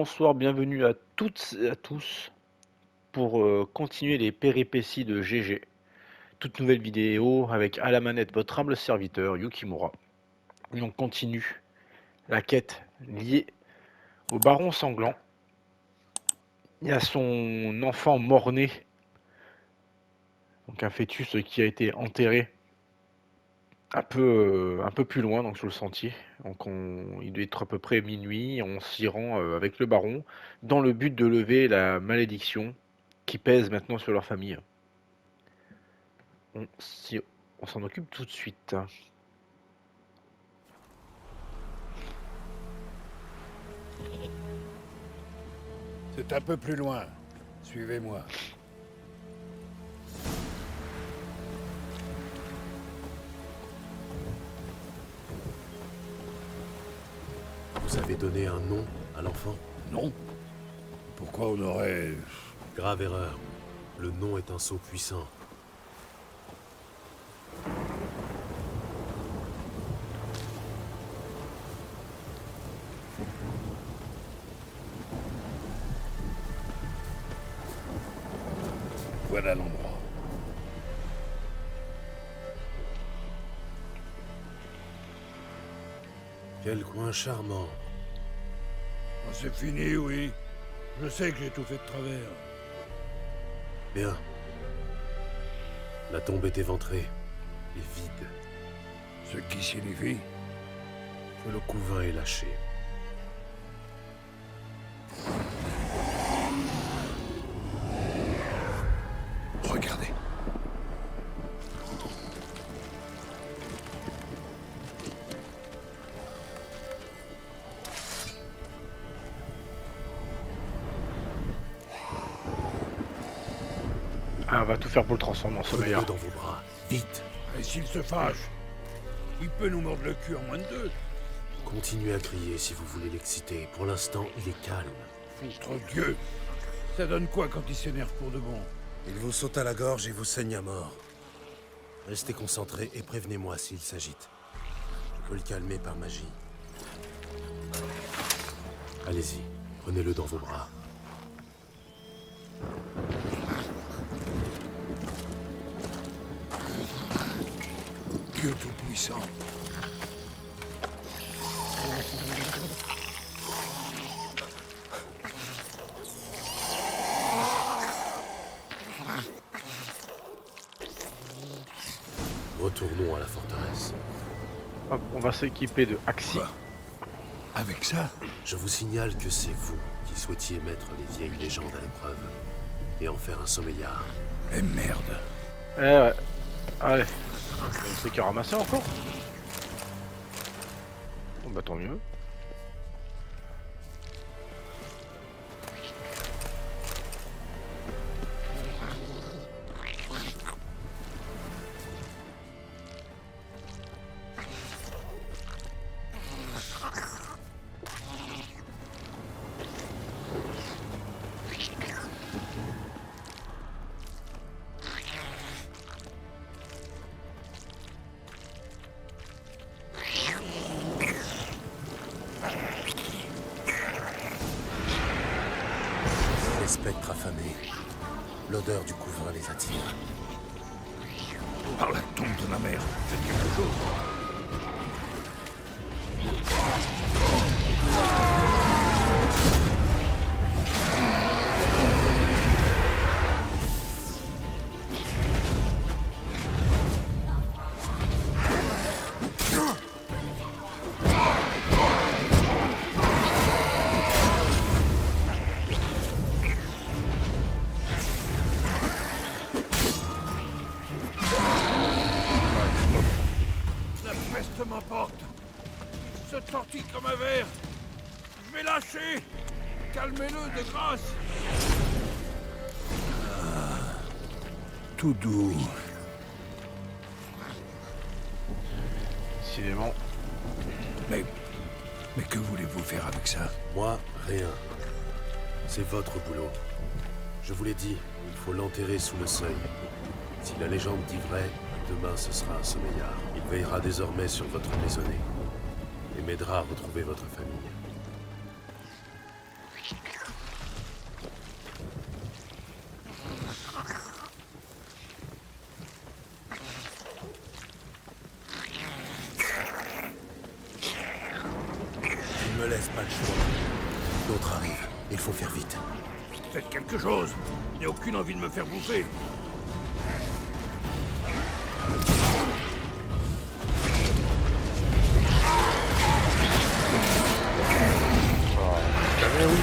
bonsoir, bienvenue à toutes et à tous pour continuer les péripéties de GG. Toute nouvelle vidéo avec à la manette votre humble serviteur Yukimura. Et on continue la quête liée au baron sanglant. Il y a son enfant mort-né, donc un fœtus qui a été enterré un peu plus loin, donc sur le sentier. Donc il doit être à peu près minuit. On s'y rend avec le baron dans le but de lever la malédiction qui pèse maintenant sur leur famille. On s'en occupe tout de suite. C'est un peu plus loin. Suivez-moi. Vous avez donné un nom à l'enfant? Non? Pourquoi on aurait... Grave erreur. Le nom est un sceau puissant. Voilà l'endroit. Quel coin charmant. Oh, c'est fini, oui. Je sais que j'ai tout fait de travers. Bien. La tombe est éventrée et vide. Ce qui signifie... Que le couvain est lâché. Regardez. Ah, on va tout faire pour le transformer en sommeillard. Prenez-le dans vos bras. Vite. Et s'il se fâche, il peut nous mordre le cul en moins de deux. Continuez à crier si vous voulez l'exciter. Pour l'instant, il est calme. Foutre Dieu. Ça donne quoi quand il s'énerve pour de bon? Il vous saute à la gorge et vous saigne à mort. Restez concentrés et prévenez-moi s'il s'agite. Je peux le calmer par magie. Allez-y, prenez-le dans vos bras. Dieu tout-puissant. Retournons à la forteresse. Hop, on va s'équiper de Axi. Quoi? Avec ça? Je vous signale que c'est vous qui souhaitiez mettre les vieilles légendes à l'épreuve et en faire un sommeillard. Eh merde. Eh ouais. Allez. C'est qu'à ramasser encore. Bon bah tant mieux. Les spectres affamés. L'odeur du couvain les attire. Par la tombe de ma mère, faites quelque chose. La peste m'emporte. Il se tortille comme un verre. Je vais lâcher. Calmez-le de grâce. Tout doux. Décidément. Mais que voulez-vous faire avec ça? Moi, rien. C'est votre boulot. Je vous l'ai dit, il faut l'enterrer sous le seuil. Si la légende dit vrai, demain ce sera un sommeillard. Il veillera désormais sur votre maisonnée et m'aidera à retrouver votre famille. faut faire vite. Faites quelque chose. Il n'y a aucune envie de me faire bouffer. Jamais, oui.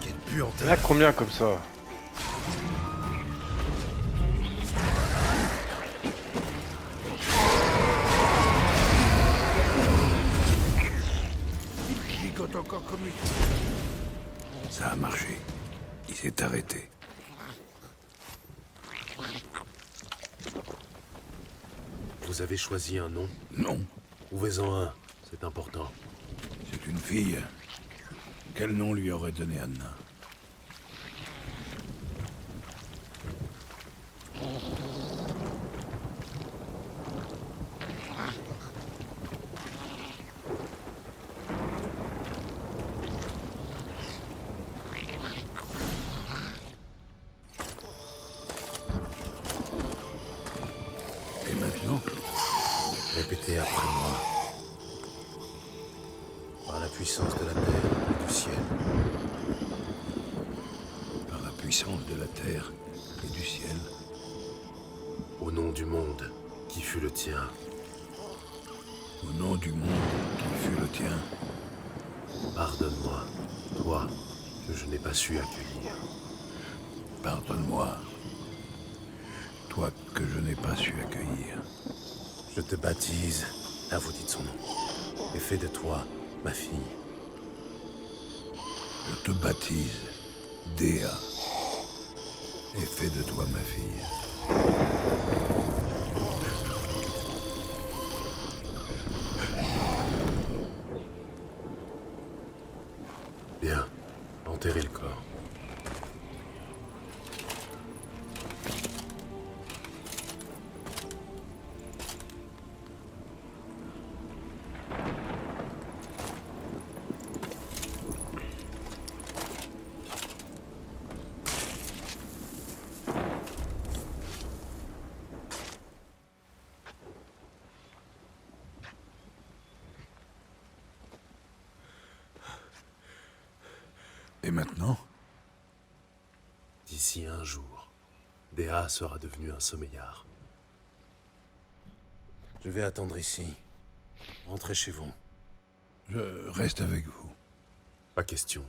Quelle Il y en puanteur. a combien comme ça? Il gigote encore comme lui. Ça a marché. Il s'est arrêté. Vous avez choisi un nom? Non, Trouvez-en un, c'est important. c'est une fille. Quel nom lui aurait donné Anna? Et maintenant? Répétez après moi. Par la puissance de la terre et du ciel. Par la puissance de la terre et du ciel. Au nom du monde qui fut le tien. Au nom du monde qui fut le tien. Pardonne-moi, toi, que je n'ai pas su accueillir. Pardonne-moi. Toi que je n'ai pas su accueillir. Je te baptise, là vous dites son nom, et fais de toi ma fille. Je te baptise, Dea. Et fais de toi ma fille. Bien, enterrez le corps. Et maintenant? D'ici un jour, Dea sera devenu un sommeillard. Je vais attendre ici. Rentrez chez vous. Je reste avec vous. Pas question.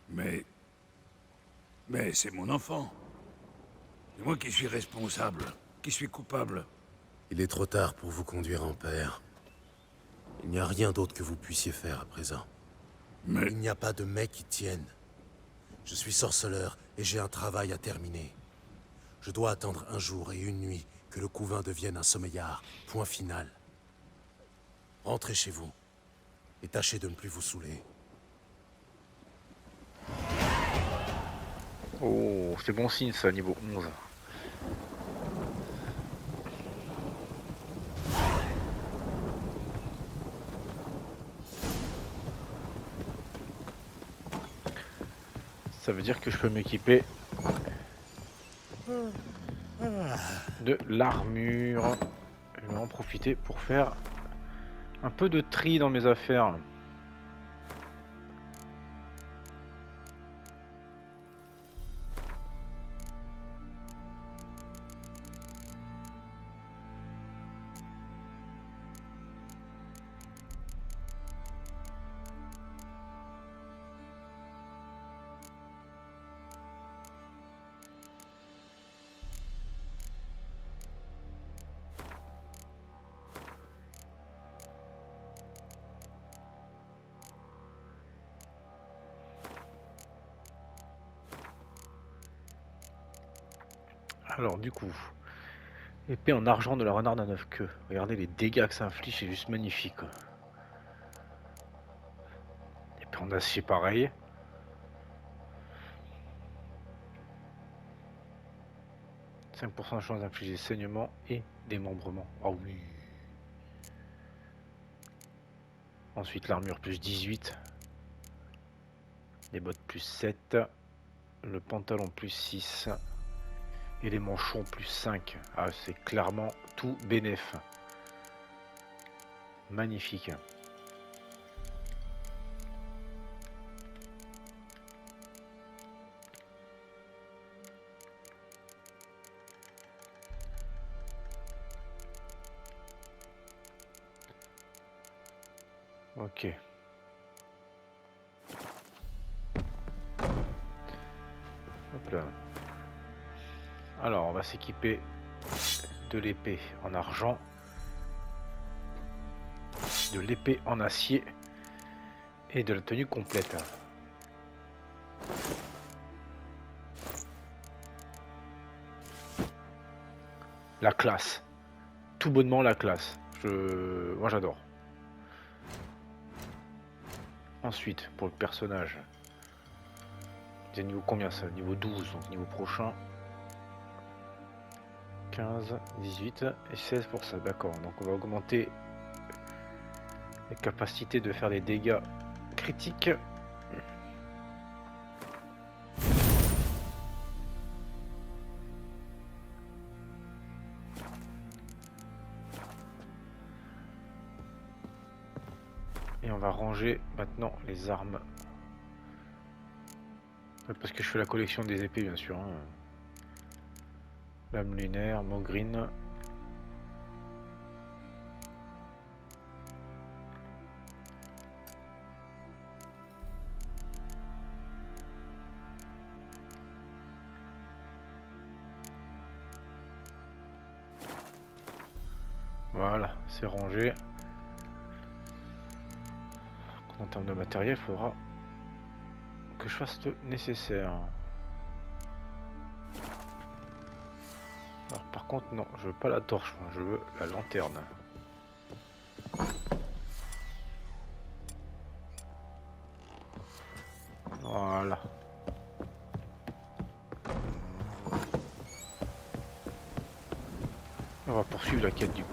Mais c'est mon enfant. C'est moi qui suis responsable, qui suis coupable. Il est trop tard pour vous conduire en père. Il n'y a rien d'autre que vous puissiez faire à présent. Mais Il n'y a pas de mais qui tienne. Je suis sorceleur et j'ai un travail à terminer. Je dois attendre un jour et une nuit que le couvain devienne un sommeillard. Point final. Rentrez chez vous et tâchez de ne plus vous saouler. Oh, c'est bon signe ça, niveau 11. Ça veut dire que je peux m'équiper de l'armure. Je vais en profiter pour faire un peu de tri dans mes affaires. Alors du coup, épée en argent de la renarde à 9 queues. Regardez les dégâts que ça inflige, c'est juste magnifique, quoi. Épée en acier pareil. « 5% de chance d'infliger saignement et démembrement. » Ah oui. Ensuite l'armure plus 18. Les bottes plus 7. Le pantalon plus 6. Et les manchons plus 5. Ah, c'est clairement tout bénef. Magnifique. Ok. Hop là. Alors, on va s'équiper de l'épée en argent, de l'épée en acier et de la tenue complète. La classe. Tout bonnement la classe. Moi j'adore. Ensuite, pour le personnage. C'est niveau combien ça? Niveau 12, donc niveau prochain. 15, 18 et 16 pour ça, d'accord. Donc on va augmenter la capacité de faire des dégâts critiques. Et on va ranger maintenant les armes. Parce que je fais la collection des épées bien sûr. Hein. Lame lunaire, Mogrine. Voilà, c'est rangé. En termes de matériel, il faudra que je fasse le nécessaire. Alors, par contre, non, je veux pas la torche, moi, je veux la lanterne. Voilà. On va poursuivre la quête du coup.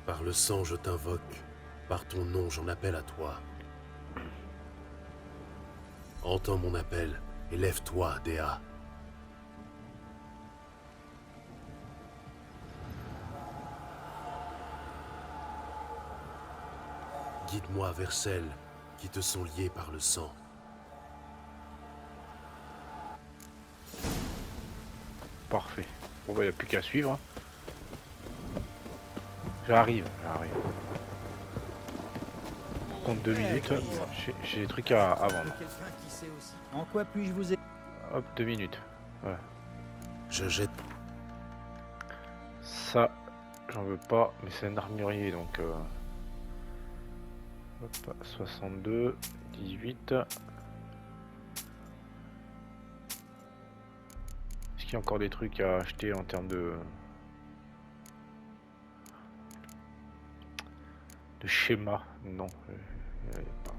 Par le sang, je t'invoque. Par ton nom, j'en appelle à toi. Entends mon appel et lève-toi, Dea. Guide-moi vers celles qui te sont liées par le sang. Parfait. Bon bah il n'y a plus qu'à suivre. Hein. J'arrive. Compte 2 minutes. J'ai des trucs à vendre. En quoi puis-je vous aider? Hop, 2 minutes. Voilà. Je jette. Ça, j'en veux pas, mais c'est un armurier donc. Hop, 62, 18. Est-ce qu'il y a encore des trucs à acheter en termes de schéma? Non. Y a pas.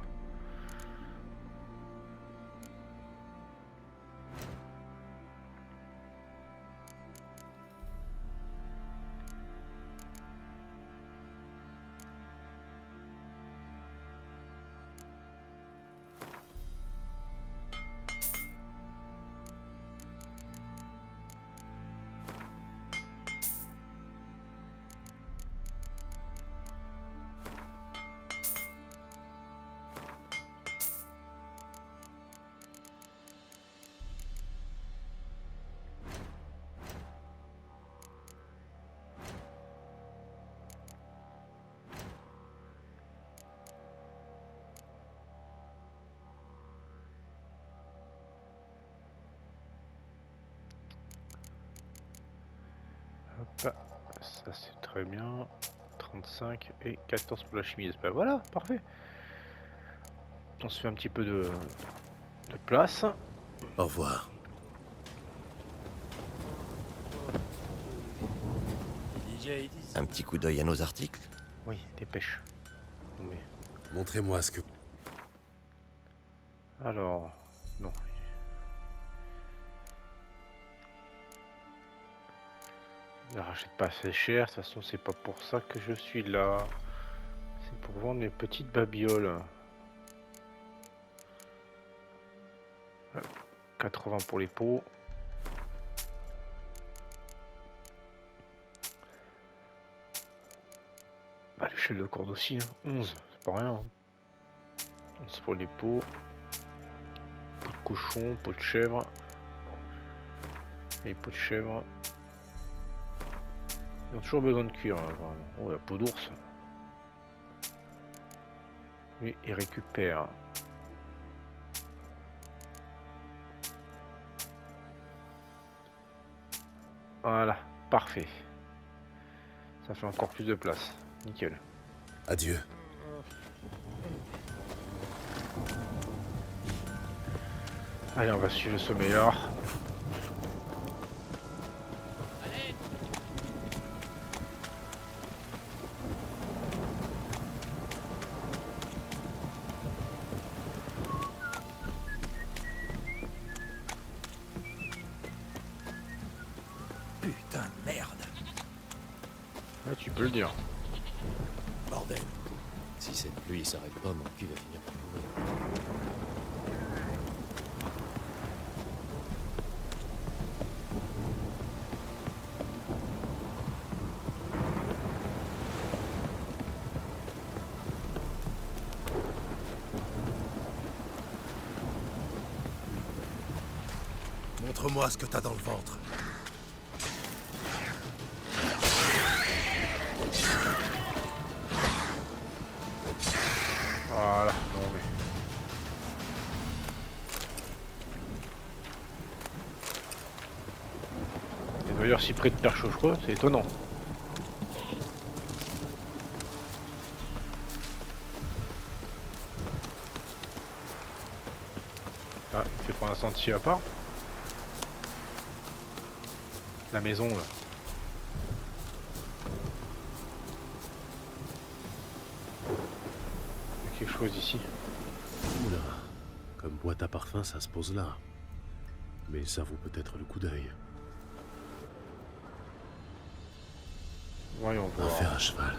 Hop, ça c'est très bien. 35 et 14 pour la chimie d'espace. Voilà, parfait. On se fait un petit peu de place. Au revoir. Un petit coup d'œil à nos articles. Oui, dépêche. Mais Montrez-moi ce que... Alors, non. Ne rachète pas assez cher, de toute façon c'est pas pour ça que je suis là. C'est pour vendre mes petites babioles. 80 pour les pots. Bah, l'échelle de corde aussi, hein. 11, c'est pas rien. Hein. 11 pour les pots. Pot de cochon, pot de chèvre. Et pot de chèvre. Ils ont toujours besoin de cuire, hein, vraiment. Oh, la peau d'ours. Lui, il récupère. Voilà, parfait. Ça fait encore plus de place. Nickel. Adieu. Allez, on va suivre le sommeillard. Putain de merde. Ouais, tu peux le dire. Bordel. Si cette pluie s'arrête pas, mon cul va finir par mourir. Montre-moi ce que t'as dans le ventre. Voilà, non mais... Et d'ailleurs si près de Perche, je crois, c'est étonnant. Ah, il fait pas un sentier à part. La maison là. Il y a quelque chose ici. Oula, comme boîte à parfum, ça se pose là. Mais ça vaut peut-être le coup d'œil. Voyons Un voir. fer à cheval.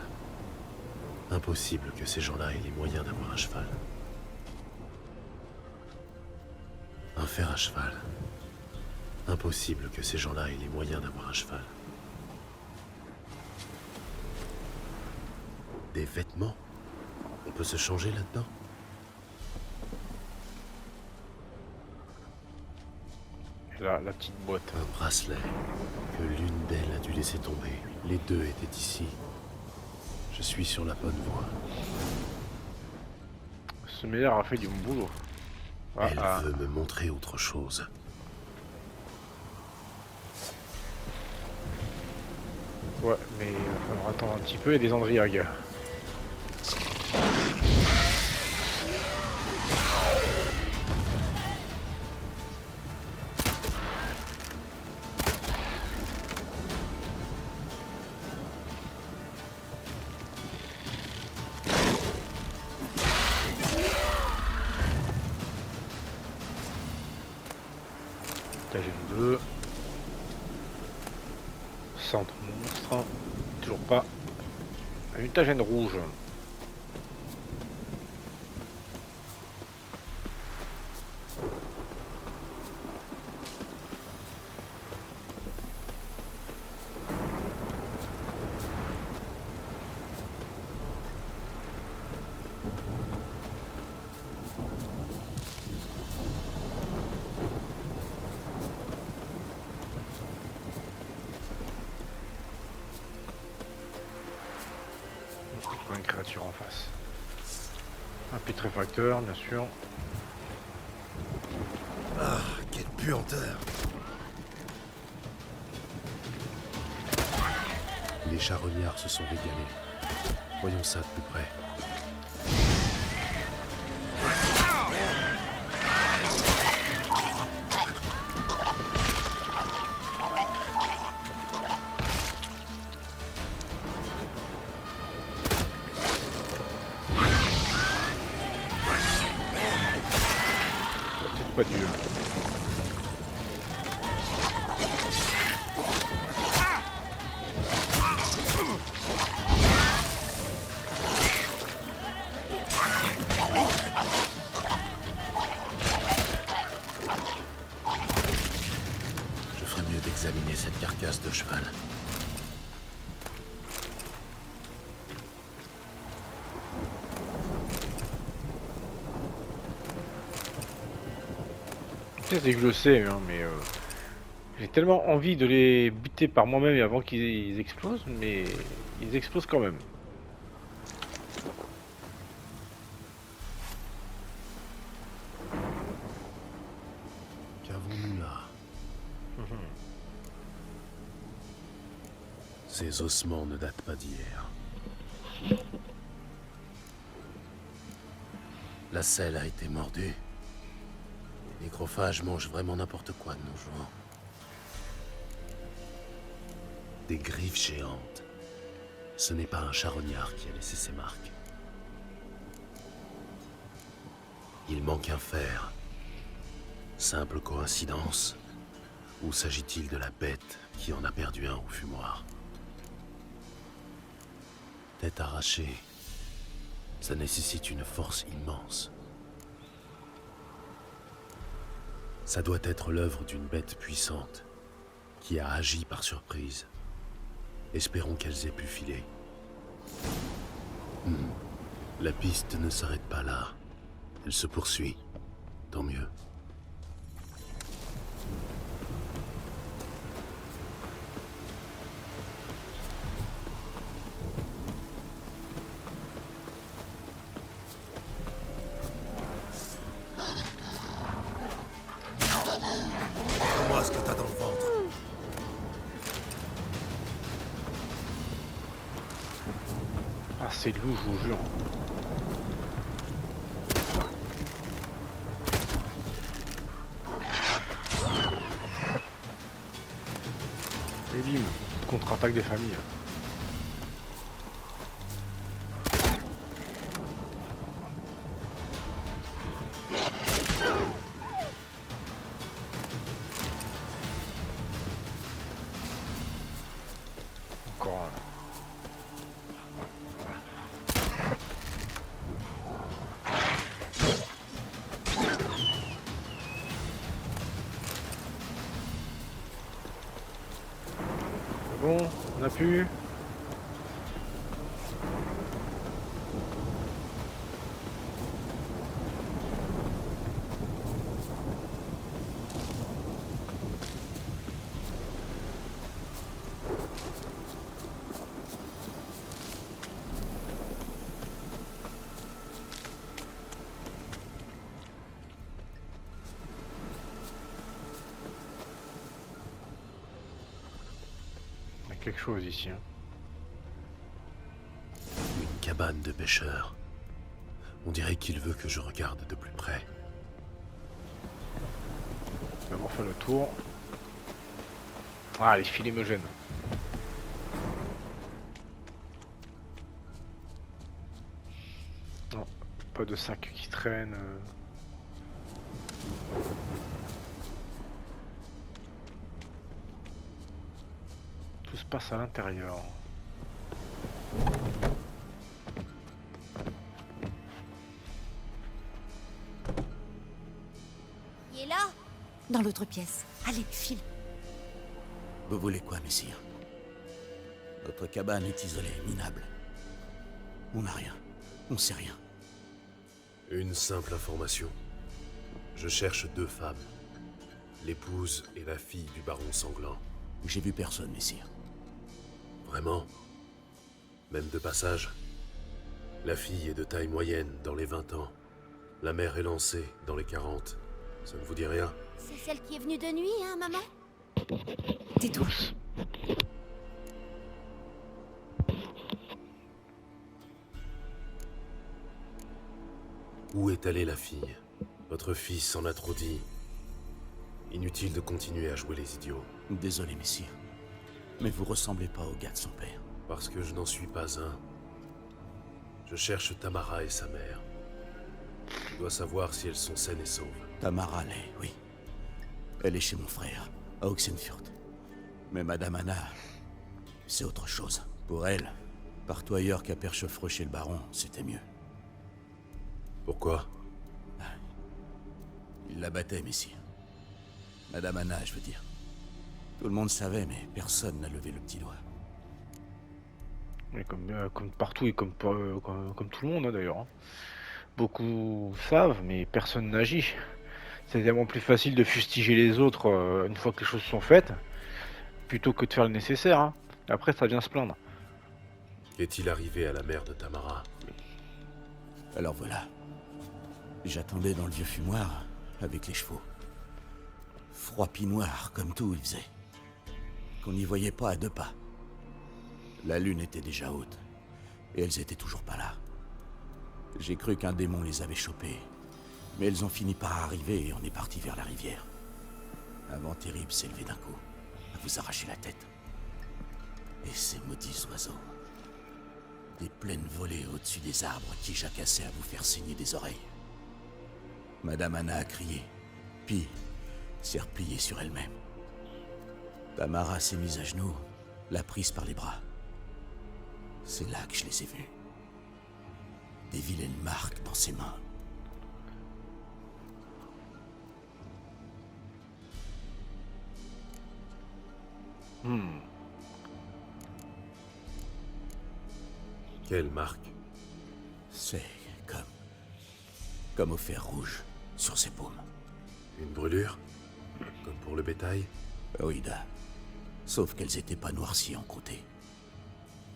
Impossible que ces gens-là aient les moyens d'avoir un cheval. Un fer à cheval. Impossible que ces gens-là aient les moyens d'avoir un cheval. Des vêtements? On peut se changer là-dedans? Et là, la petite boîte. Un bracelet que l'une d'elles a dû laisser tomber. Les deux étaient ici. Je suis sur la bonne voie. Ce meilleur a fait du bon boulot. Ah, Elle ah. veut me montrer autre chose. Ouais, mais il va falloir attendre un petit peu, il y a des Andriags. Étage 2. Centre monstre. Toujours pas. Une étagène rouge. Une créature en face. Un pétrifacteur, bien sûr. Ah, quelle puanteur. Les charognards se sont régalés. Voyons ça de plus près. examiner cette carcasse de cheval. Peut-être que je le sais, hein, mais j'ai tellement envie de les buter par moi-même avant qu'ils explosent, mais ils explosent quand même. Qu'avons-nous là? Ces ossements ne datent pas d'hier. La selle a été mordue. Les nécrophages mangent vraiment n'importe quoi de nos jours. Des griffes géantes. Ce n'est pas un charognard qui a laissé ses marques. Il manque un fer. Simple coïncidence? Ou s'agit-il de la bête qui en a perdu un au fumoir? Tête arrachée, ça nécessite une force immense. Ça doit être l'œuvre d'une bête puissante qui a agi par surprise. Espérons qu'elles aient pu filer. La piste ne s'arrête pas là. Elle se poursuit. Tant mieux. Dis-moi ce que t'as dans le ventre. Ah, c'est loup, je vous jure. Et bim, contre-attaque des familles. Encore un. Bon, on a pu. Il y a quelque chose ici. Hein. Une cabane de pêcheurs. On dirait qu'il veut que je regarde de plus près. D'abord faire le tour. Ah, les filets me gênent. Non, pas de sac qui traîne. Tout se passe à l'intérieur. Il est là? Dans l'autre pièce. Allez, file. Vous voulez quoi, messire? Notre cabane est isolée, minable. On n'a rien. On sait rien. Une simple information. Je cherche deux femmes. L'épouse et la fille du baron sanglant. J'ai vu personne, messire. Vraiment? Même de passage? La fille est de taille moyenne, dans les 20 ans. La mère est lancée, dans les 40. Ça ne vous dit rien? C'est celle qui est venue de nuit, hein, maman? Tais-toi. Où est allée la fille? Votre fils en a trop dit. Inutile de continuer à jouer les idiots. Désolé, messire. Mais vous ressemblez pas au gars de son père. Parce que je n'en suis pas un. Je cherche Tamara et sa mère. Je dois savoir si elles sont saines et sauves. Tamara l'est, oui. Elle est chez mon frère, à Oxenfurt. Mais Madame Anna, c'est autre chose. Pour elle, partout ailleurs qu'à Perchefreux chez le baron, c'était mieux. Pourquoi? Il la battait, messire. Madame Anna, je veux dire. Tout le monde savait, mais personne n'a levé le petit doigt. Et comme partout et comme tout le monde, hein, d'ailleurs, hein. Beaucoup savent, mais personne n'agit. C'est tellement plus facile de fustiger les autres une fois que les choses sont faites, plutôt que de faire le nécessaire, hein. Après, ça vient se plaindre. Qu'est-il arrivé à la mère de Tamara? Alors voilà. J'attendais dans le vieux fumoir, avec les chevaux. Froid pis noir, comme tout il faisait. Qu'on n'y voyait pas à 2 pas. La lune était déjà haute, et elles étaient toujours pas là. J'ai cru qu'un démon les avait chopées, mais elles ont fini par arriver et on est parti vers la rivière. Un vent terrible s'est levé d'un coup, à vous arracher la tête. Et ces maudits oiseaux. Des plaines volées au-dessus des arbres qui jacassaient à vous faire saigner des oreilles. Madame Anna a crié, puis s'est repliée sur elle-même. Tamara s'est mise à genoux, l'a prise par les bras. C'est là que je les ai vus. Des vilaines marques dans ses mains. Quelle marque? C'est comme au fer rouge sur ses paumes. Une brûlure? Comme pour le bétail? Oui, da. Sauf qu'elles étaient pas noircies en croûté.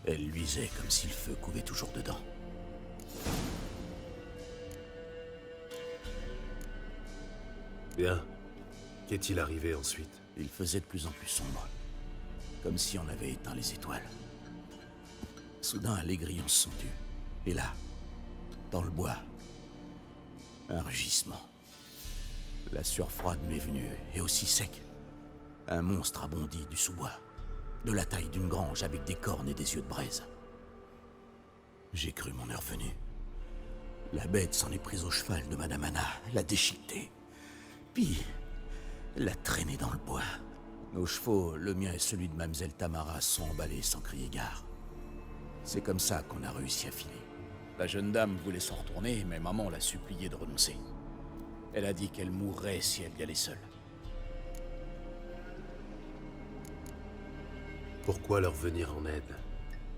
Elles luisaient comme si le feu couvait toujours dedans. Bien. Qu'est-il arrivé ensuite? Il faisait de plus en plus sombre. Comme si on avait éteint les étoiles. Soudain, les grillons se sont tus. Et là, dans le bois, un rugissement. La sueur froide m'est venue, et aussi sec. Un monstre a bondi du sous-bois, de la taille d'une grange avec des cornes et des yeux de braise. J'ai cru mon heure venue. La bête s'en est prise au cheval de Madame Anna, l'a déchiqueté, puis l'a traîné dans le bois. Nos chevaux, le mien et celui de Mademoiselle Tamara, sont emballés sans crier gare. C'est comme ça qu'on a réussi à filer. La jeune dame voulait s'en retourner, mais maman l'a suppliée de renoncer. Elle a dit qu'elle mourrait si elle y allait seule. Pourquoi leur venir en aide?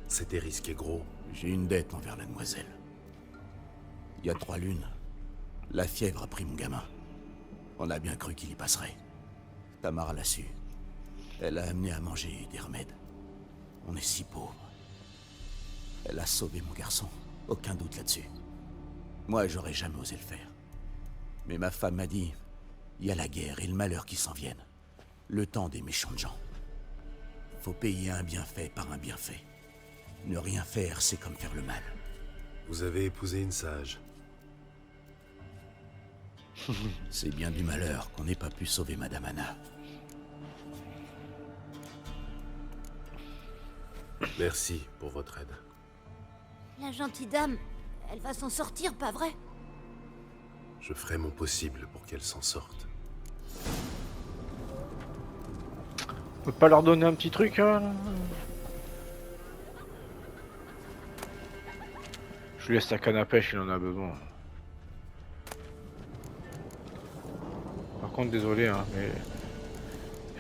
C'était risqué gros. J'ai une dette envers la demoiselle. Il y a 3 lunes, la fièvre a pris mon gamin. On a bien cru qu'il y passerait. Tamara l'a su. Elle a amené à manger des remèdes. On est si pauvres. Elle a sauvé mon garçon, aucun doute là-dessus. Moi, j'aurais jamais osé le faire. Mais ma femme m'a dit, il y a la guerre et le malheur qui s'en viennent. Le temps des méchants de gens. Faut payer un bienfait par un bienfait. Ne rien faire, c'est comme faire le mal. Vous avez épousé une sage. C'est bien du malheur qu'on n'ait pas pu sauver Madame Anna. Merci pour votre aide. La gentille dame, elle va s'en sortir, pas vrai? Je ferai mon possible pour qu'elle s'en sorte. On peut pas leur donner un petit truc, hein? Je lui laisse sa canne à pêche, il en a besoin. Par contre, désolé, hein, mais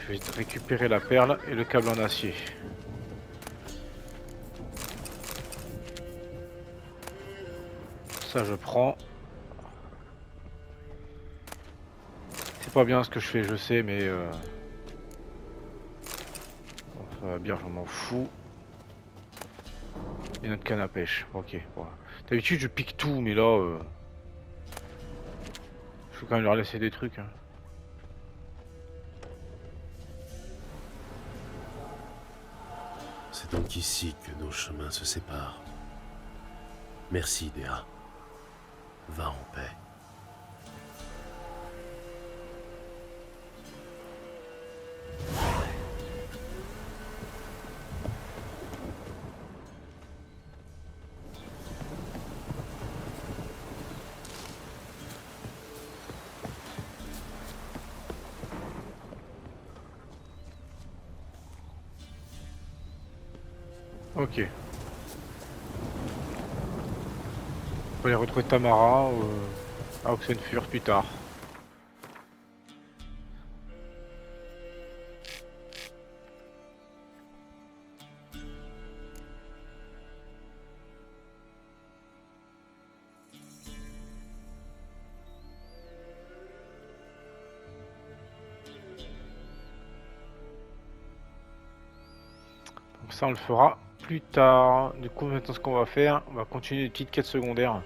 je vais récupérer la perle et le câble en acier. Ça, je prends. C'est pas bien ce que je fais, je sais, mais bon, ça va bien, je m'en fous. Et notre canne à pêche, ok. Voilà. D'habitude, je pique tout, mais là, je vais quand même leur laisser des trucs. Hein. C'est donc ici que nos chemins se séparent. Merci, Déa. Va en paix. Ok. On va aller retrouver Tamara à Oxenfurt plus tard. ça on le fera plus tard. Du coup maintenant ce qu'on va faire, on va continuer les petites quêtes secondaires.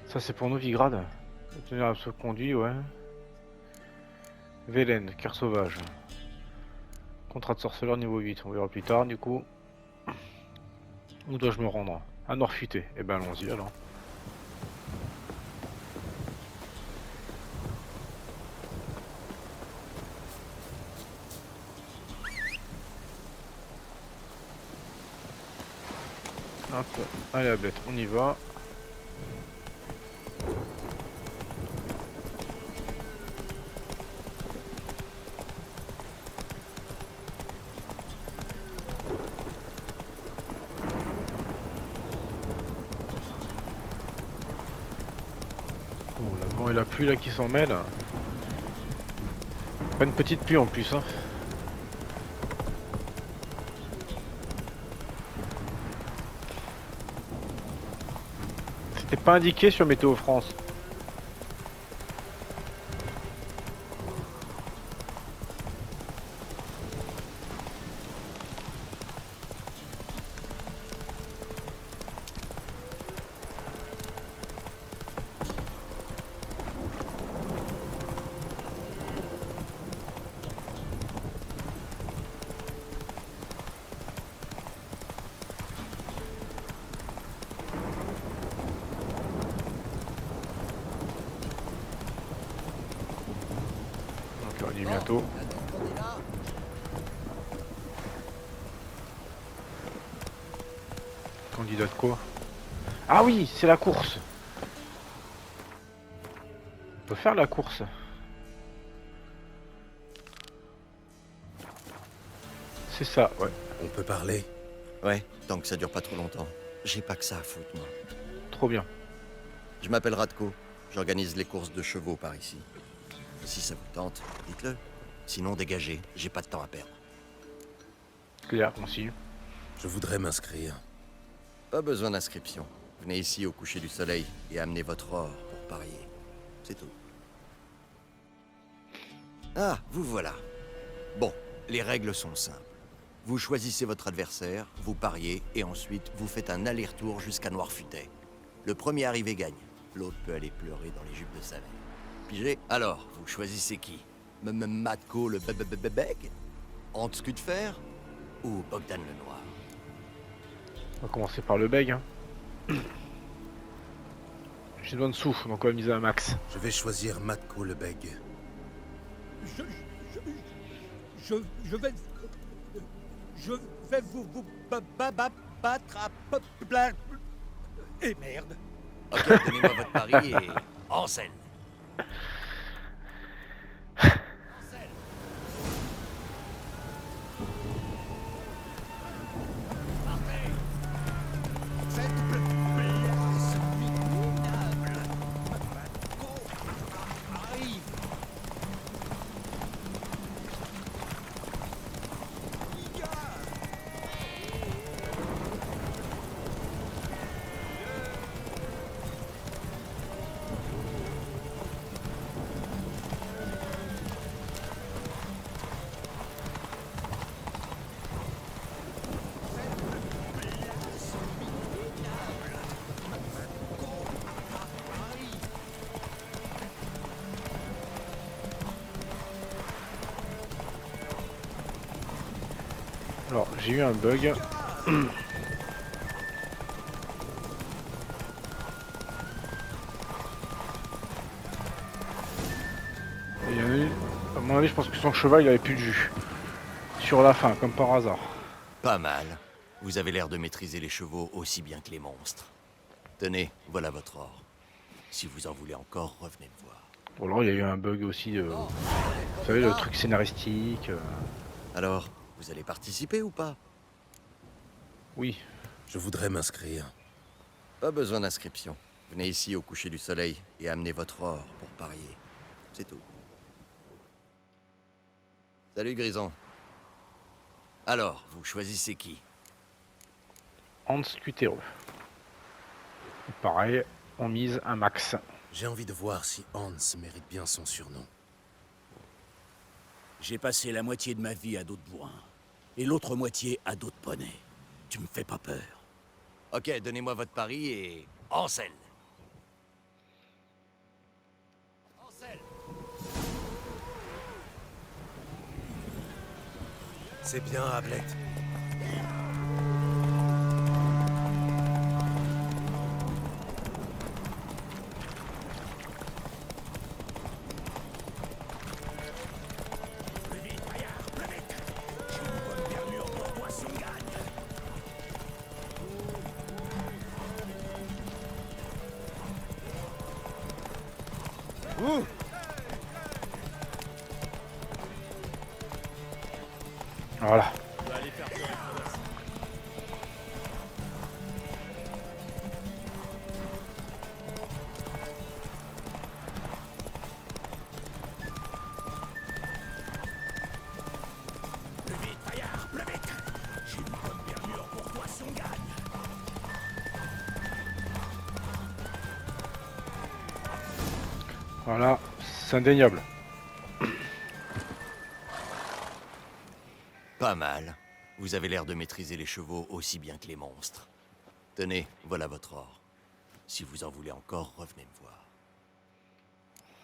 Ça c'est pour Novigrad. Obtenir un conduit, ouais. Velen, cœur sauvage. Contrat de sorceleur niveau 8, on verra plus tard du coup. Où dois-je me rendre? À Norfuté. Eh ben allons-y alors. Hop, allez la bête, on y va. Oh, le vent et la pluie là qui s'en mêlent. Pas une petite pluie en plus, hein. C'était pas indiqué sur Météo France. Donc on dit bientôt. Candidat de quoi? Ah oui, c'est la course. On peut faire la course. C'est ça, ouais. On peut parler? Ouais, tant que ça dure pas trop longtemps. J'ai pas que ça à foutre, moi. Trop bien. Je m'appelle Radko. J'organise les courses de chevaux par ici. Si ça vous tente, dites-le. Sinon, dégagez. J'ai pas de temps à perdre. Clair, concis. Je voudrais m'inscrire. Pas besoin d'inscription. Venez ici au coucher du soleil et amenez votre or pour parier. C'est tout. Ah, vous voilà. Bon, les règles sont simples. Vous choisissez votre adversaire, vous pariez, et ensuite vous faites un aller-retour jusqu'à Noirfutet. Le premier arrivé gagne. L'autre peut aller pleurer dans les jupes de sa mère. Pigé? Alors, vous choisissez qui? Matko le beg? Hans Scudfer? Ou Bogdan le Noir? On va commencer par le beg. Hein. J'ai besoin de sous, donc on va miser un max. Je vais choisir Matko le Beg. Je vais vous battre à plein... Et merde. Ok, donnez-moi votre pari et... en scène. Alors, j'ai eu un bug. Il y en a eu... À mon avis, je pense que son cheval, il avait plus de jus. Sur la fin, comme par hasard. Pas mal. Vous avez l'air de maîtriser les chevaux aussi bien que les monstres. Tenez, voilà votre or. Si vous en voulez encore, revenez me voir. Bon, alors, il y a eu un bug aussi. Vous savez, le truc scénaristique. Alors, vous allez participer ou pas? Oui. Je voudrais m'inscrire. Pas besoin d'inscription. Venez ici au coucher du soleil et amenez votre or pour parier. C'est tout. Salut Grison. Alors, vous choisissez qui? Hans Cutero. Pareil, on mise un max. J'ai envie de voir si Hans mérite bien son surnom. J'ai passé la moitié de ma vie à dos de bourrin. et l'autre moitié à d'autres poneys. Tu me fais pas peur. Ok, donnez-moi votre pari et... en selle. En selle. C'est bien, Hamlet. Voilà. Voilà, c'est indéniable. Pas mal. Vous avez l'air de maîtriser les chevaux aussi bien que les monstres. Tenez, voilà votre or. Si vous en voulez encore, revenez me voir.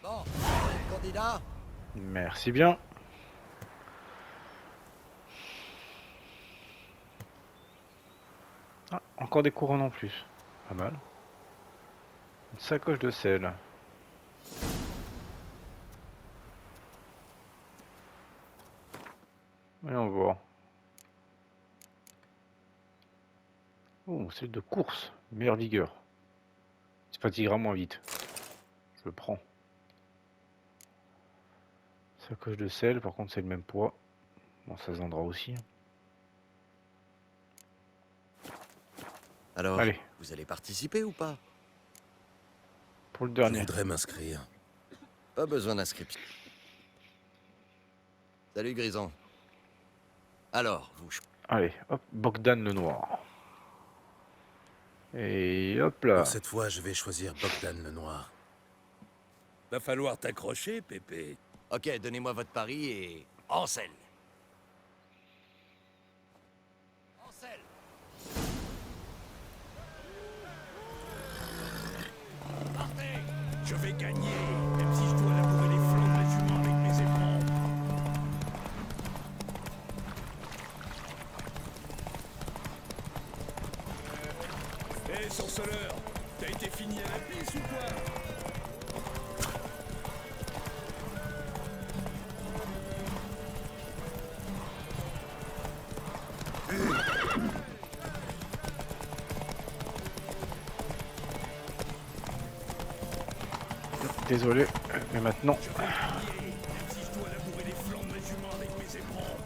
Bon, candidat. Merci bien. Ah, encore des couronnes en plus. Pas mal. Une sacoche de sel. Voyons voir. Oh, celle de course. Meilleure vigueur. Ça fatiguera moins vite. Je le prends. Sacoche de sel, par contre c'est le même poids. Bon, ça se vendra aussi. Alors, Allez. vous allez participer ou pas? Pour le Je dernier. voudrais m'inscrire. Pas besoin d'inscription. Salut Grison. Alors, vous... Allez, hop, Bogdan le Noir. Et hop là. Pour cette fois, je vais choisir Bogdan le Noir. Va falloir t'accrocher, Pépé. Ok, donnez-moi votre pari et... en selle. En selle. Partez. Je vais gagner, même si je dois labourer les flancs de la jument avec mes éperons. Hé, sorceleur, t'as été fini à la pisse ou quoi? Désolé, mais maintenant. Je vais gagner, même si je dois labourer les flancs de la jument avec mes éperons.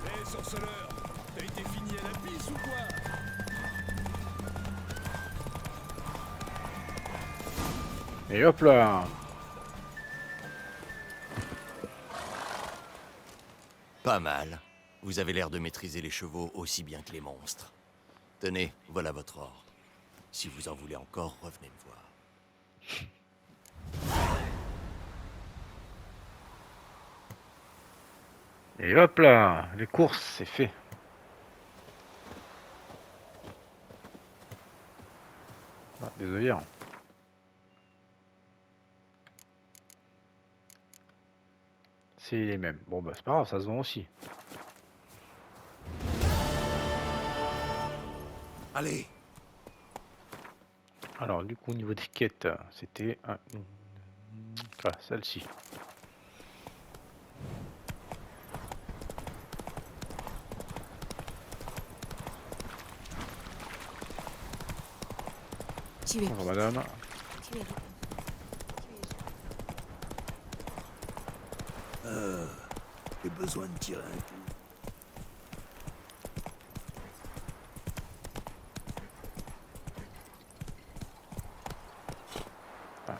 Hé, sorceleur, t'as été fini à la pisse ou quoi? Et hop là. Pas mal. Vous avez l'air de maîtriser les chevaux aussi bien que les monstres. Tenez, voilà votre or. Si vous en voulez encore, revenez me voir. Et hop là. Les courses, c'est fait. Ah, désolé. Hein. C'est les mêmes. Bon bah c'est pas grave, ça se vend aussi. Allez, Alors du coup au niveau des quêtes, c'était celle-ci. Tu es Bonjour madame. tu es j'ai besoin de tirer un coup.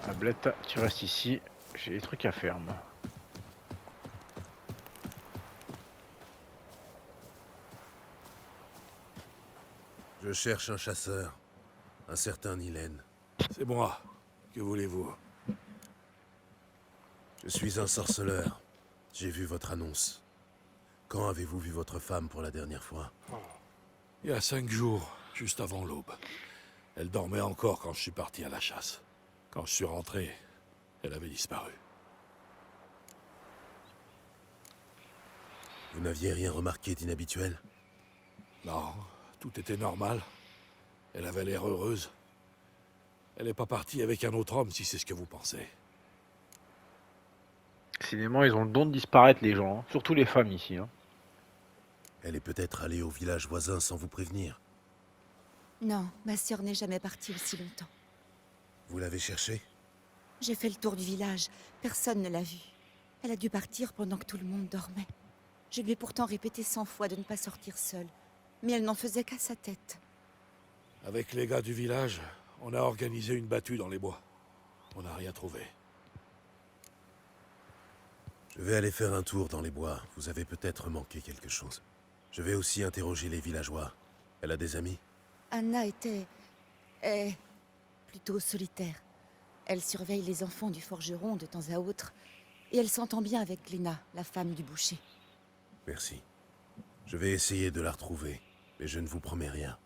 Ablette, tu restes ici. J'ai des trucs à faire moi. Je cherche un chasseur, un certain Nilen. C'est moi. Que voulez-vous? Je suis un sorceleur. J'ai vu votre annonce. Quand avez-vous vu votre femme pour la dernière fois? Il y a 5 jours, juste avant l'aube. Elle dormait encore quand je suis parti à la chasse. Quand je suis rentré, elle avait disparu. Vous n'aviez rien remarqué d'inhabituel? Non, tout était normal. Elle avait l'air heureuse. Elle n'est pas partie avec un autre homme, si c'est ce que vous pensez. Décidément, ils ont le don de disparaître, les gens. Hein. Surtout les femmes ici. Hein. Elle est peut-être allée au village voisin sans vous prévenir. Non, ma sœur n'est jamais partie aussi longtemps. Vous l'avez cherchée? J'ai fait le tour du village. Personne ne l'a vue. Elle a dû partir pendant que tout le monde dormait. Je lui ai pourtant répété 100 fois de ne pas sortir seule. Mais elle n'en faisait qu'à sa tête. Avec les gars du village, on a organisé une battue dans les bois. On n'a rien trouvé. Je vais aller faire un tour dans les bois. Vous avez peut-être manqué quelque chose. Je vais aussi interroger les villageois. Elle a des amis? Anna est plutôt solitaire. Elle surveille les enfants du forgeron de temps à autre. Et elle s'entend bien avec Gléna, la femme du boucher. Merci. Je vais essayer de la retrouver, mais je ne vous promets rien.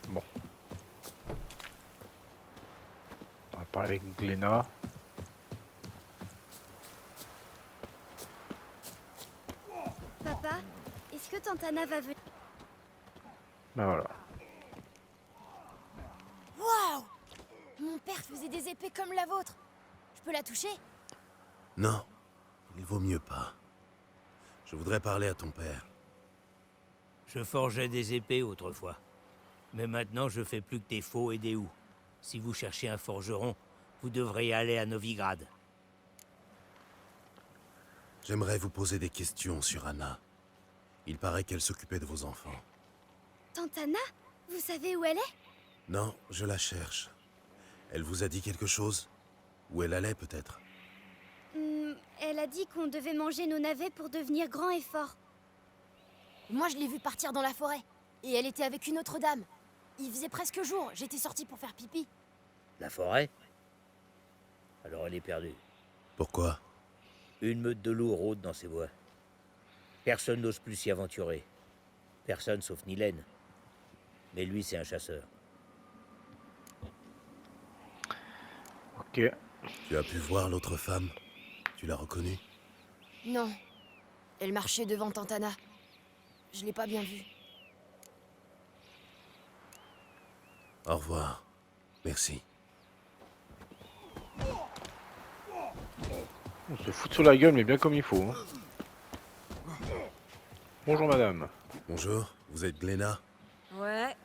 Bon. On va parler avec Gléna. Papa, est-ce que Tante Anna va venir? Ben voilà. Waouh! Mon père faisait des épées comme la vôtre. Je peux la toucher? Non, il vaut mieux pas. Je voudrais parler à ton père. Je forgeais des épées autrefois. Mais maintenant, je fais plus que des faux et des houes. Si vous cherchez un forgeron, vous devrez aller à Novigrad. J'aimerais vous poser des questions sur Anna. Il paraît qu'elle s'occupait de vos enfants. Tante Anna? Vous savez où elle est? Non, je la cherche. Elle vous a dit quelque chose? Où elle allait, peut-être? Elle a dit qu'on devait manger nos navets pour devenir grands et forts. Moi, je l'ai vue partir dans la forêt. Et elle était avec une autre dame. Il faisait presque jour. J'étais sortie pour faire pipi. La forêt? Alors elle est perdue. Pourquoi? Une meute de loups rôde dans ces bois. Personne n'ose plus s'y aventurer. Personne sauf Nilène. Mais lui, c'est un chasseur. Ok. Tu as pu voir l'autre femme? Tu l'as reconnue? Non. Elle marchait devant Tante Anna. Je l'ai pas bien vue. Au revoir. Merci. On se fout sur la gueule, mais bien comme il faut. Hein. Bonjour madame. Bonjour, vous êtes Gléna? Ouais.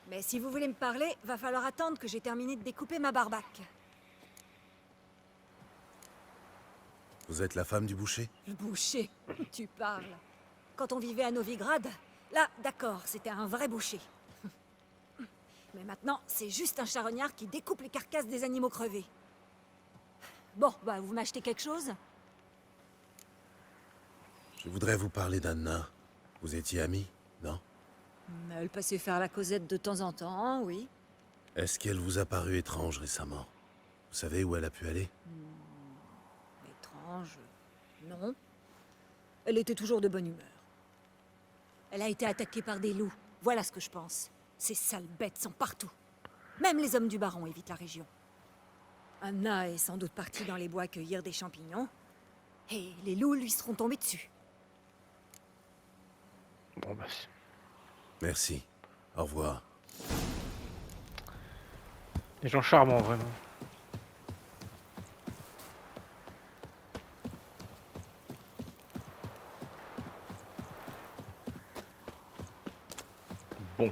Mais si vous voulez me parler, va falloir attendre que j'ai terminé de découper ma barbaque. Vous êtes la femme du boucher? Le boucher, tu parles. Quand on vivait à Novigrad, là, d'accord, c'était un vrai boucher. Mais maintenant, c'est juste un charognard qui découpe les carcasses des animaux crevés. Bon, bah, vous m'achetez quelque chose? Je voudrais vous parler d'Anna. Vous étiez amis, non? Elle passait faire la causette de temps en temps, oui. Est-ce qu'elle vous a paru étrange récemment? Vous savez où elle a pu aller? Étrange... non. Elle était toujours de bonne humeur. Elle a été attaquée par des loups. Voilà ce que je pense. Ces sales bêtes sont partout. Même les hommes du baron évitent la région. Anna est sans doute partie dans les bois cueillir des champignons. Et les loups lui seront tombés dessus. Bon bah... Merci. Au revoir. Des gens charmants, vraiment. Bon.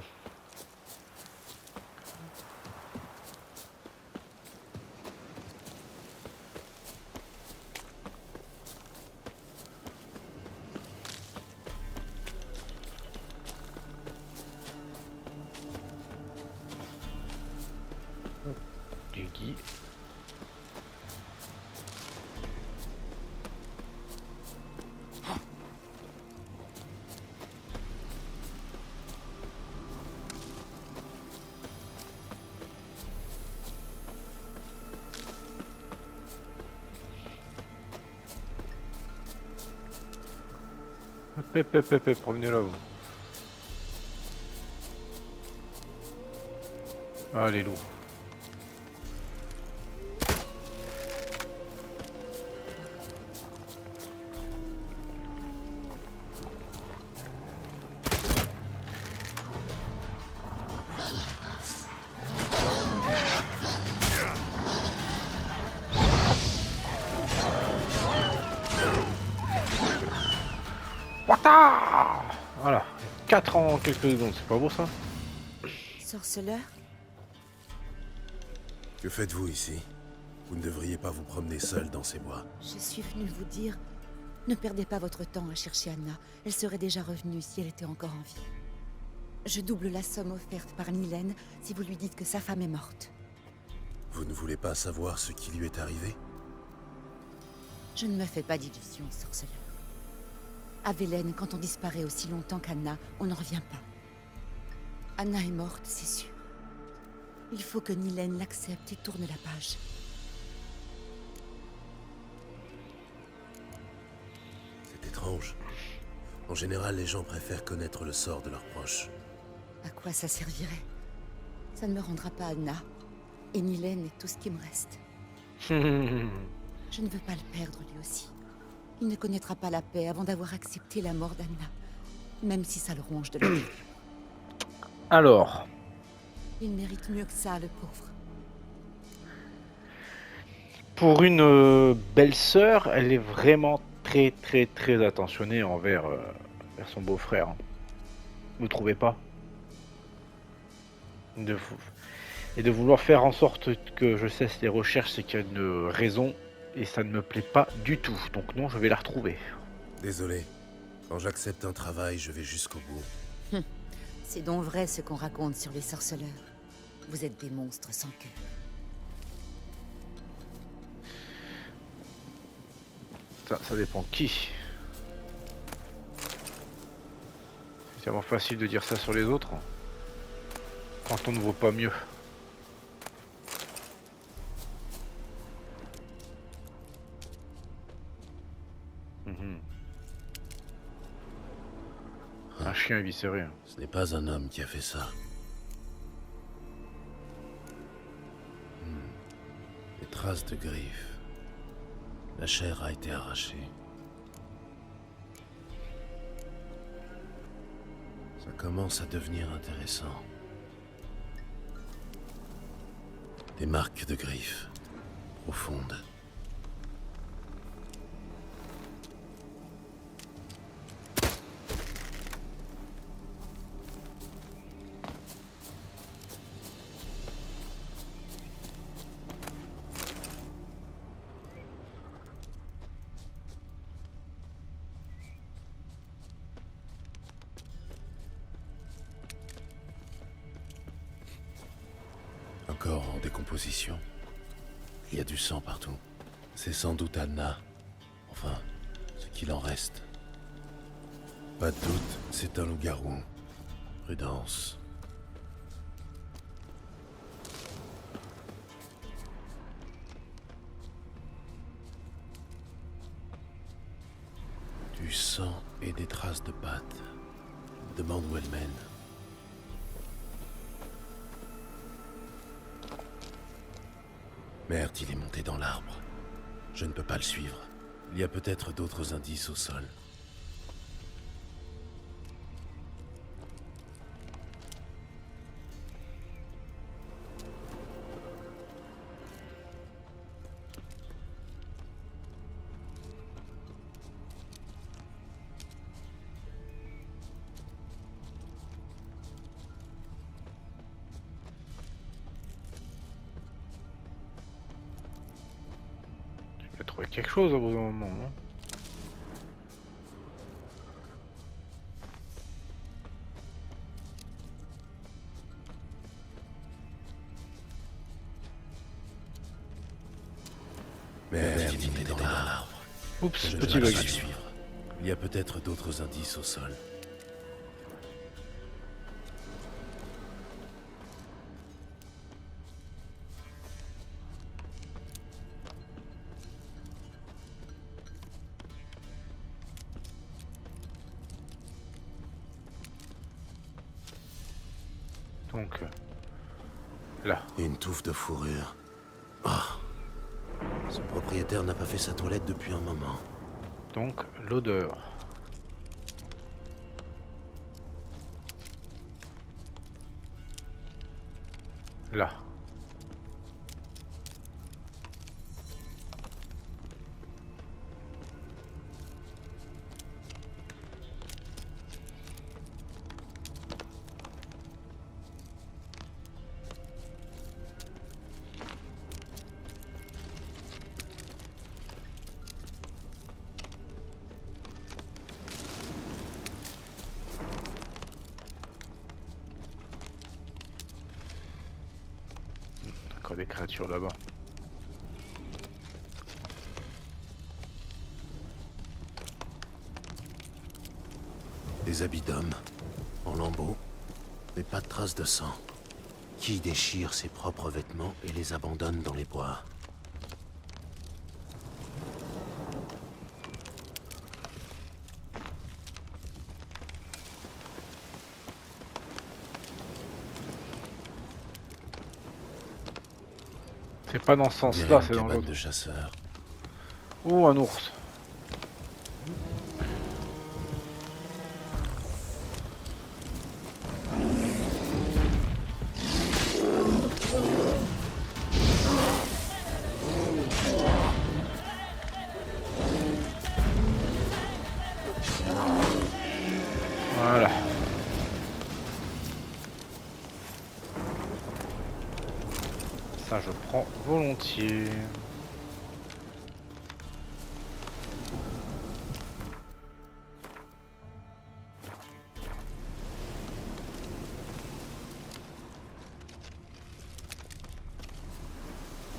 Revenez là, vous. Ah, les loups. Wata! Voilà. 4 en quelques secondes, c'est pas beau ça? Sorceleur? Que faites-vous ici? Vous ne devriez pas vous promener seul dans ces bois. Je suis venue vous dire, ne perdez pas votre temps à chercher Anna. Elle serait déjà revenue si elle était encore en vie. Je double la somme offerte par Nilène si vous lui dites que sa femme est morte. Vous ne voulez pas savoir ce qui lui est arrivé? Je ne me fais pas d'illusions, sorceleur. À Velen, quand on disparaît aussi longtemps qu'Anna, on n'en revient pas. Anna est morte, c'est sûr. Il faut que Nilène l'accepte et tourne la page. C'est étrange. En général, les gens préfèrent connaître le sort de leurs proches. À quoi ça servirait? Ça ne me rendra pas Anna. Et Nilène est tout ce qui me reste. Je ne veux pas le perdre, lui aussi. Il ne connaîtra pas la paix avant d'avoir accepté la mort d'Anna. Même si ça le ronge de la tête. Alors, Il mérite mieux que ça, le pauvre. pour une belle-sœur, elle est vraiment très attentionnée envers vers son beau-frère. Hein. Vous trouvez pas? Et de vouloir faire en sorte que je cesse les recherches, c'est qu'il y a une raison, et ça ne me plaît pas du tout. Donc non, je vais la retrouver. Désolé. Quand j'accepte un travail, je vais jusqu'au bout. C'est donc vrai ce qu'on raconte sur les sorceleurs. Vous êtes des monstres sans cœur. Ça dépend qui. C'est tellement facile de dire ça sur les autres. Quand on ne vaut pas mieux. Un chien éviscéré. Ce n'est pas un homme qui a fait ça. Des traces de griffes. La chair a été arrachée. Ça commence à devenir intéressant. Des marques de griffes. Profondes. Encore en décomposition. Il y a du sang partout. C'est sans doute Anna. Enfin, ce qu'il en reste. Pas de doute, c'est un loup-garou. Prudence. Du sang et des traces de pattes. Je me demande où elle mène. Merde, il est monté dans l'arbre. Je ne peux pas le suivre. Il y a peut-être d'autres indices au sol. Je vais trouver quelque chose au bout d'un moment. Non? Merde, il est dans l'arbre. Oups, Je petit dois bug. le suivre. Il y a peut-être d'autres indices au sol. Donc, là. Et une touffe de fourrure. Ah. Son propriétaire n'a pas fait sa toilette depuis un moment. Donc, l'odeur. Là. Encore des créatures là-bas. Des habits d'hommes, en lambeaux, mais pas de traces de sang. Qui déchire ses propres vêtements et les abandonne dans les bois? C'est pas dans ce sens-là, c'est dans l'autre. De chasseurs. Oh, un ours. Voilà. Ça, je prends volontiers.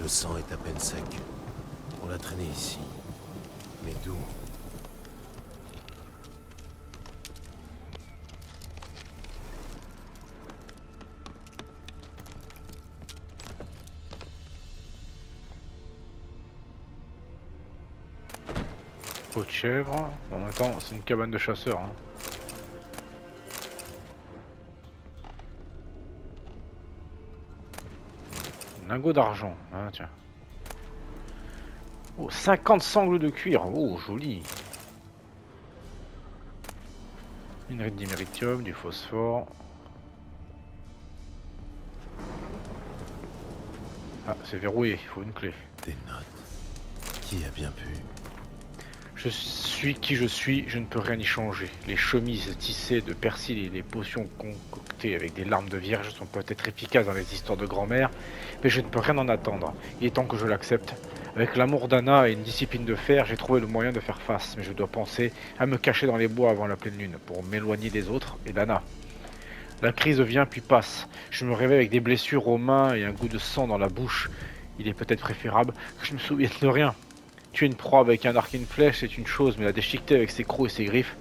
Le sang est à peine sec. On l'a traîné ici. Mais d'où? Peau de chèvre. Bon, attends, c'est une cabane de chasseurs. Hein. Lingot d'argent. Ah, tiens. Oh, 50 sangles de cuir. Oh, joli. Une ride d'iméritium, du phosphore. Ah, c'est verrouillé, il faut une clé. Des notes. Qui a bien pu? Je suis qui je suis, je ne peux rien y changer. Les chemises tissées de persil et les potions concoctées avec des larmes de vierge sont peut-être efficaces dans les histoires de grand-mère, mais je ne peux rien en attendre. Il est temps que je l'accepte. Avec l'amour d'Anna et une discipline de fer, j'ai trouvé le moyen de faire face, mais je dois penser à me cacher dans les bois avant la pleine lune, pour m'éloigner des autres et d'Anna. La crise vient puis passe. Je me réveille avec des blessures aux mains et un goût de sang dans la bouche. Il est peut-être préférable que je me souvienne de rien. Tuer une proie avec un arc et une flèche, c'est une chose, mais la déchiqueter avec ses crocs et ses griffes...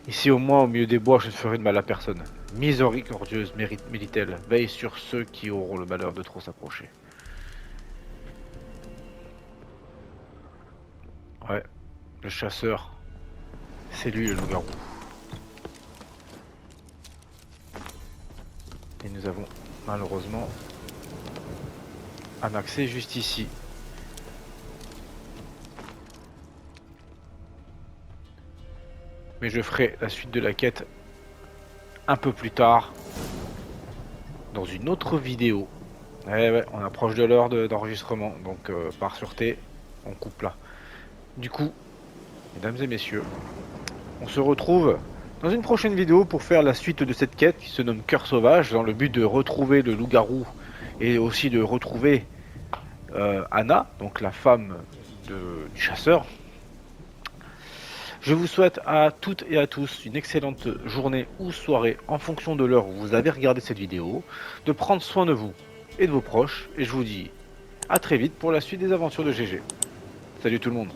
Ici, au moins, au milieu des bois, je ne ferai de mal à personne. Miséricordieuse, médite-t-elle, veille sur ceux qui auront le malheur de trop s'approcher. Ouais, le chasseur, c'est lui le loup-garou. Et nous avons, malheureusement, un accès juste ici. Mais je ferai la suite de la quête un peu plus tard, dans une autre vidéo. Ouais, on approche de l'heure d'enregistrement, donc par sûreté, on coupe là. Du coup, mesdames et messieurs, on se retrouve dans une prochaine vidéo pour faire la suite de cette quête qui se nomme Cœur Sauvage, dans le but de retrouver le loup-garou et aussi de retrouver Anna, donc la femme du chasseur. Je vous souhaite à toutes et à tous une excellente journée ou soirée en fonction de l'heure où vous avez regardé cette vidéo, de prendre soin de vous et de vos proches, et je vous dis à très vite pour la suite des aventures de GG. Salut tout le monde.